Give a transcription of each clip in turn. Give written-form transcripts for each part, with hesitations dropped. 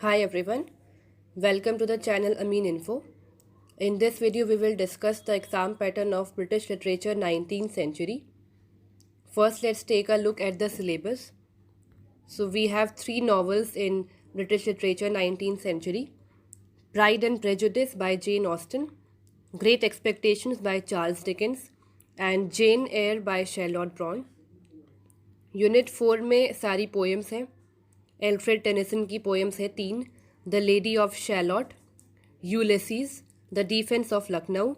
Hi everyone, welcome to the channel Amin Info. In this video, we will discuss the exam pattern of British literature 19th century. First, let's take a look at the syllabus. So, we have three novels in British literature 19th century: Pride and Prejudice by Jane Austen, Great Expectations by Charles Dickens, and Jane Eyre by Charlotte Brontë. Unit 4 में सारी poems हैं. Alfred Tennyson की poems हैं 3: the lady of Shalott, Ulysses, the defence of Lucknow,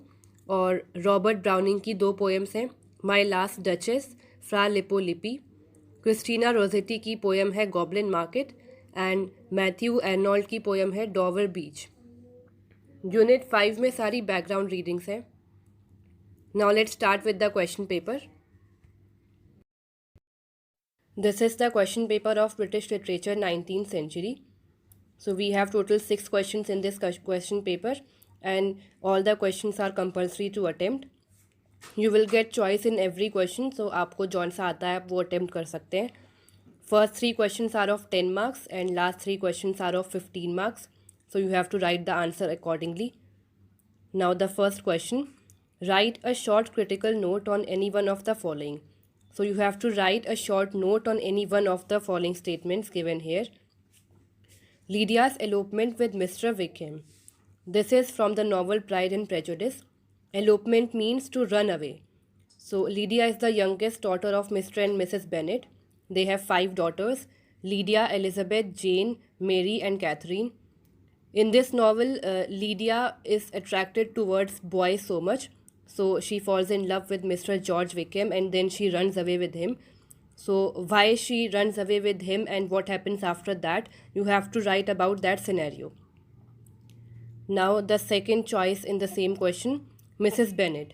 और Robert Browning की 2 poems हैं, my last duchess, Fra Lippo Lippi. Christina Rossetti की poem है goblin market and Matthew Arnold की पोएम है डॉवर बीच. यूनिट 5 में सारी बैकग्राउंड रीडिंग्स हैं. Now let's start with the question paper. This is the question paper of British literature 19th century. So we have total 6 questions in this question paper and all the questions are compulsory to attempt. You will get choice in every question, so आपको जौन सा आता है आप वो attempt कर सकते हैं. First 3 questions are of 10 marks and last 3 questions are of 15 marks. So you have to write the answer accordingly. Now the first question, write a short critical note on any one of the following. So you have to write a short note on any one of the following statements given here. Lydia's elopement with Mr. Wickham. This is from the novel Pride and Prejudice. Elopement means to run away. So Lydia is the youngest daughter of Mr. and Mrs. Bennet. They have 5 daughters: Lydia, Elizabeth, Jane, Mary and Catherine. In this novel, Lydia is attracted towards boys so much. So she falls in love with Mr. George Wickham and then she runs away with him. So why she runs away with him and what happens after that, you have to write about that scenario. Now the second choice in the same question, Mrs. Bennet.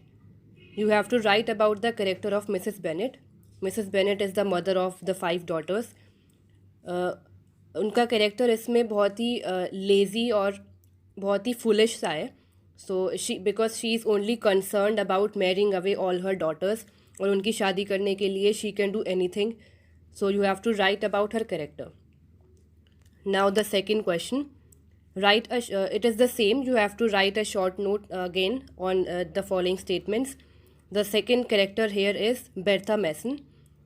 You have to write about the character of Mrs. Bennet. Mrs. Bennet is the mother of the 5 daughters. उनका character इसमें बहुत ही lazy और बहुत ही foolish सा है. So because she is only concerned about marrying away all her daughters और उनकी शादी करने के लिए she can do anything. So you have to write about her character. Now the second question, it is the same. You have to write a short note again on the following statements. The second character here is Bertha Mason.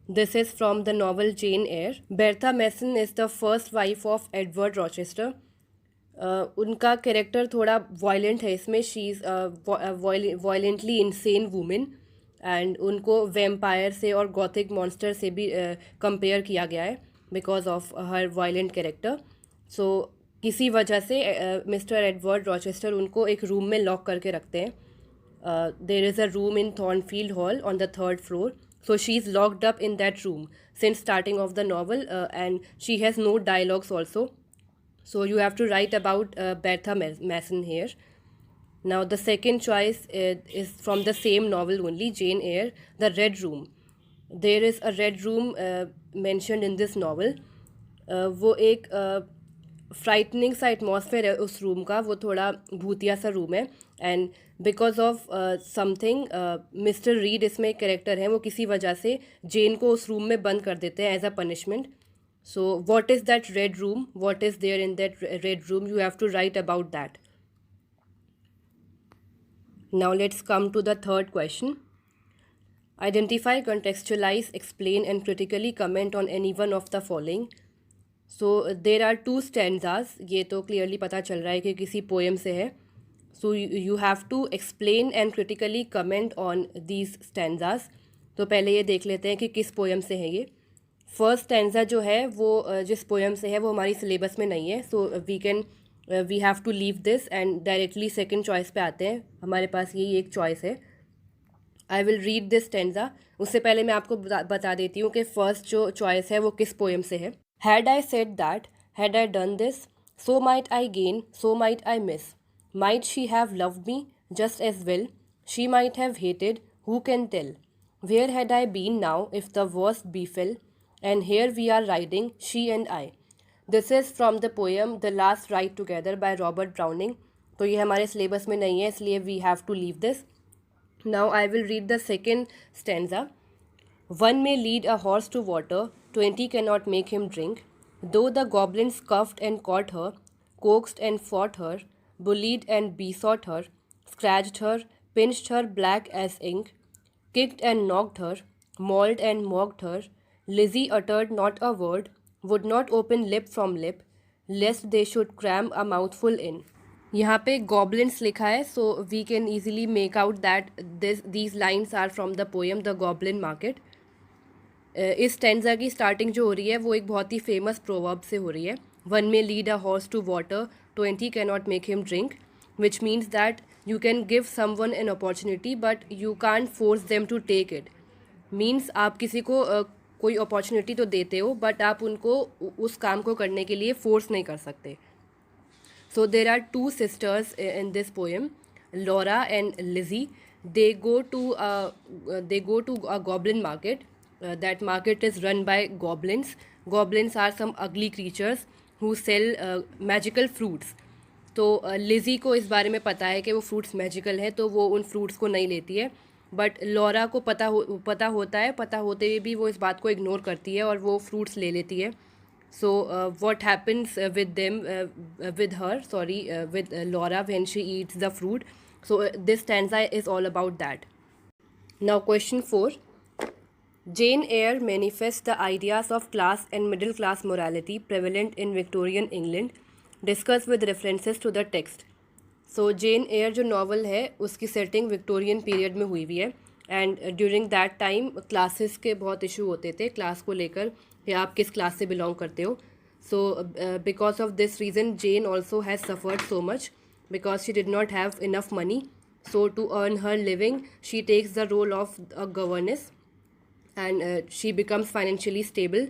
This is from the novel Jane Eyre. Bertha Mason is the first wife of Edward Rochester. उनका character थोड़ा violent है इसमें. She is violently insane women and उनको vampire से और Gothic monster से भी compare किया गया है because of her violent character. So किसी वजह से मिस्टर एडवर्ड रॉचेस्टर उनको एक रूम में लॉक करके रखते हैं. There is a room in Thornfield hall on the 3rd floor. So she is locked up in that room since starting of the novel and she has no dialogues also. So you have to write about Bertha Mason here. Now the second choice is from the same novel only, Jane Eyre, the Red Room. There is a red room mentioned in this novel. वो एक frightening सा atmosphere है उस room का. वो थोड़ा भूतिया सा रूम है and because of something mister read इसमें एक कैरेक्टर है, वो किसी वजह से जेन को उस रूम में बंद कर देते हैं as a punishment. So what is that red room? What is there in that red room? You have to write about that. Now let's come to the third question. Identify, contextualize, explain and critically comment on any one of the following. So there are 2 stanzas. ये तो clearly पता चल रहा है कि किसी poem से है. So you have to explain and critically comment on these stanzas. तो पहले ये देख लेते हैं कि किस poem से है ये. फर्स्ट स्टैंजा जो है वो जिस पोएम से है वो हमारी सिलेबस में नहीं है. So we have to leave this and directly second choice पे आते हैं. हमारे पास यही एक चॉइस है. I will read this stanza. उससे पहले मैं आपको बता देती हूँ कि फर्स्ट जो चॉइस है वो किस पोएम से है. Had I said that, had I done this, so might I gain, so might I miss, might she have loved me just as well, she might have hated, who can tell, where had I been now if the worst befell, and here we are riding, she and I. This is from the poem The Last Ride Together by Robert Browning. तो ये हमारे syllabus में नहीं है इसलिए we have to leave this. Now I will read the second stanza. One may lead a horse to water, 20 cannot make him drink. Though the goblins cuffed and caught her, coaxed and fought her, bullied and besought her, scratched her, pinched her black as ink, kicked and knocked her, mauled and mocked her. Lizzie uttered not a word, would not open lip from lip, lest they should cram a mouthful in. यहाँ पे goblins लिखा है, so we can easily make out that these lines are from the poem The Goblin Market. इस टेंजा की starting जो हो रही है वो एक बहुत ही फेमस प्रोवर्ब से हो रही है. One may lead a horse to water, 20 cannot make him drink, which means that you can give someone an opportunity but you can't force them to take it. Means आप किसी को कोई opportunity तो देते हो बट आप उनको उस काम को करने के लिए फोर्स नहीं कर सकते. So there are two sisters in this poem, Laura and Lizzie. They go to a goblin market. That market is run by goblins. Goblins are some ugly creatures who sell magical fruits. तो Lizzie को इस बारे में पता है कि वो fruits magical हैं, तो वो उन फ्रूट्स को नहीं लेती है. बट लॉरा को पता होता है, पता होते हुए भी वो इस बात को इग्नोर करती है और वो फ्रूट्स ले लेती है. So what happens with Laura when she eats the fruit. So this stanza is all about that. Now question 4. Jane Eyre manifests the ideas of class and middle class morality prevalent in Victorian England, discussed with references to the text. So Jane Eyre जो novel है उसकी setting Victorian period में हुई हुई है, and during that time classes के बहुत issue होते थे, class को लेकर या आप किस class से belong करते हो. So because of this reason Jane also has suffered so much. Because she did not have enough money, so to earn her living she takes the role of a governess, and she becomes financially stable.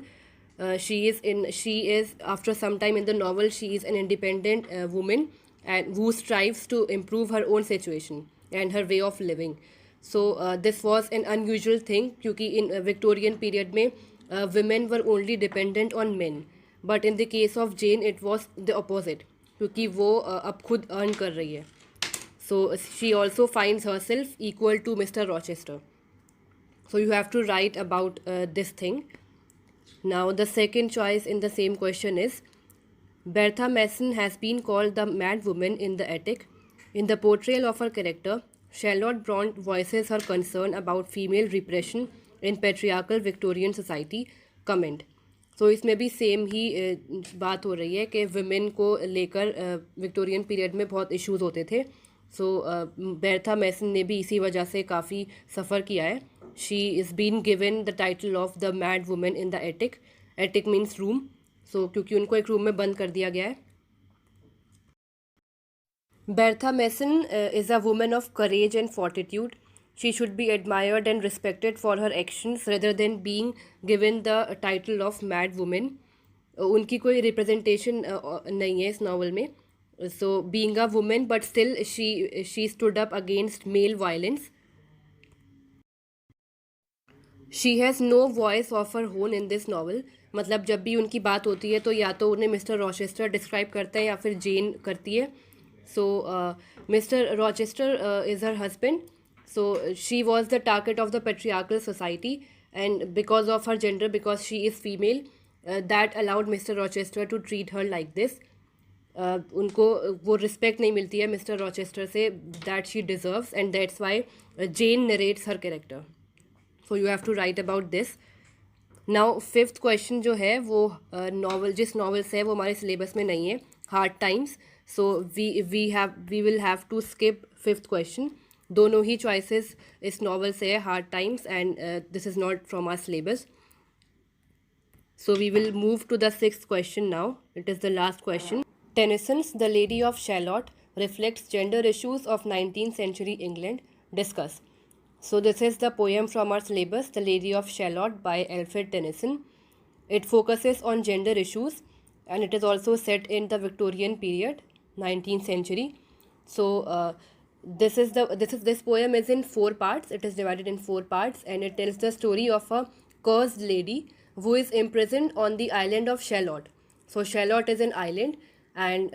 She is after some time in the novel she is an independent woman and who strives to improve her own situation and her way of living. So this was an unusual thing क्योंकि in Victorian period में women were only dependent on men, but in the case of Jane it was the opposite क्योंकि वो अब खुद earn कर रही है. So she also finds herself equal to mister Rochester. So you have to write about this thing. Now the second choice in the same question is Bertha Mason has been called the mad woman in the attic. In the portrayal of her character, Charlotte Bronte voices her concern about female repression in patriarchal Victorian society. Comment. तो इसमें भी same ही बात हो रही है कि women को लेकर विक्टोरियन पीरियड में बहुत इश्यूज़ होते थे. सो बेर्था मैसन ने भी इसी वजह से काफ़ी सफ़र किया है. She is been given the title of the mad women in the attic. Attic means room. So क्योंकि उनको एक रूम में बंद कर दिया गया है. Bertha Mason is a women of courage and fortitude. She should be admired and respected for her actions rather than being given the title of mad woman. उनकी कोई representation नहीं है इस novel में. So being a woman but still she stood up against male violence. She has no voice of her own in this novel. मतलब जब भी उनकी बात होती है तो या तो उन्हें मिस्टर रॉचेस्टर डिस्क्राइब करता है या फिर जेन करती है. So mister Rochester is her husband. So she was the target of the patriarchal society, and because of her gender, because she is female, that allowed Mr. Rochester to treat her like this. उनको वो respect नहीं मिलती है Mr. Rochester से that she deserves, and that's why Jane narrates her character. So you have to write about this. Now fifth question जो है वो novel जिस novel से है वो हमारे syllabus में नहीं है, Hard Times. So we will have to skip fifth question. दोनों ही चॉइसेस इस नॉवल से है, hard times, and this is not from our syllabus. So we will move to the sixth question now. It is the last question. Tennyson's the lady of Shalott reflects gender issues of 19th century England. Discuss. So this is the poem from our syllabus, The Lady of Shalott by Alfred Tennyson. It focuses on gender issues and it is also set in the Victorian period, 19th century. So this poem is in 4 parts. It is divided in 4 parts and it tells the story of a cursed lady who is imprisoned on the island of Shalott. So Shalott is an island, and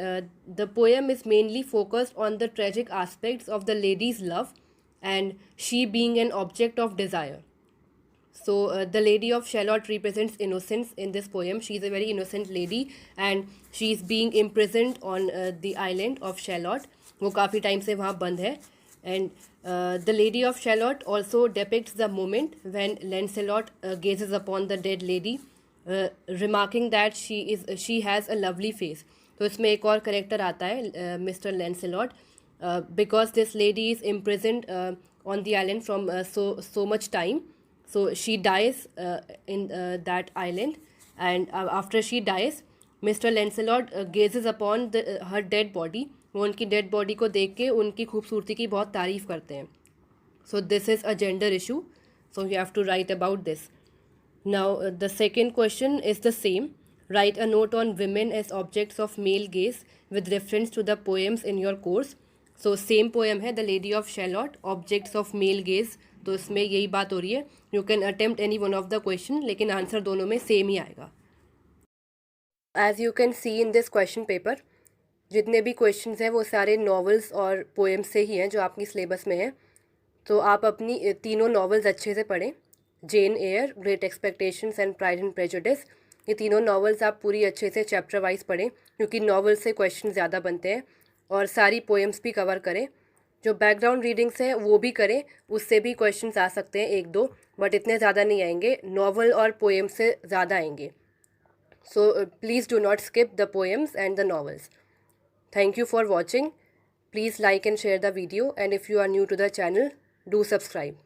the poem is mainly focused on the tragic aspects of the lady's love and she being an object of desire. So the Lady of Shalott represents innocence in this poem. She is a very innocent lady and she is being imprisoned on the island of Shalott. वो काफ़ी time से वहाँ बंद है. And the Lady of Shalott also depicts the moment when Lancelot gazes upon the dead lady, remarking that she has a lovely face. तो इसमें एक और करेक्टर आता है, mister Lancelot, because this lady is imprisoned on the island from so much time. So she dies in that island, and after she dies, Mr. Lancelot gazes upon her dead body. वो उनकी dead body को देख के उनकी खूबसूरती की बहुत तारीफ़ करते हैं. So this is a gender issue, so you have to write about this. Now the second question is the same. Write a note on women as objects of male gaze with reference to the poems in your course. So same poem है, The Lady of Shalott, objects of male gaze. तो इसमें यही बात हो रही है. You can attempt any one of the question, लेकिन answer दोनों में सेम ही आएगा. As you can see in this question paper, जितने भी क्वेश्चंस हैं वो सारे नॉवेल्स और पोएम्स से ही हैं जो आपकी सिलेबस में है. तो आप अपनी तीनों नॉवेल्स अच्छे से पढ़ें. Jane Eyre, great expectations and pride and prejudice, ये तीनों नॉवेल्स आप पूरी अच्छे से चैप्टर वाइज पढ़ें, क्योंकि नॉवेल से क्वेश्चन ज़्यादा बनते हैं. और सारी पोएम्स भी कवर करें. जो बैकग्राउंड रीडिंग्स हैं वो भी करें, उससे भी क्वेश्चंस आ सकते हैं एक दो, बट इतने ज़्यादा नहीं आएंगे. नॉवल और पोएम से ज़्यादा आएंगे. So please do not skip the poems and the novels. Thank you for watching. Please like and share the video, and if you are new to the channel, do subscribe.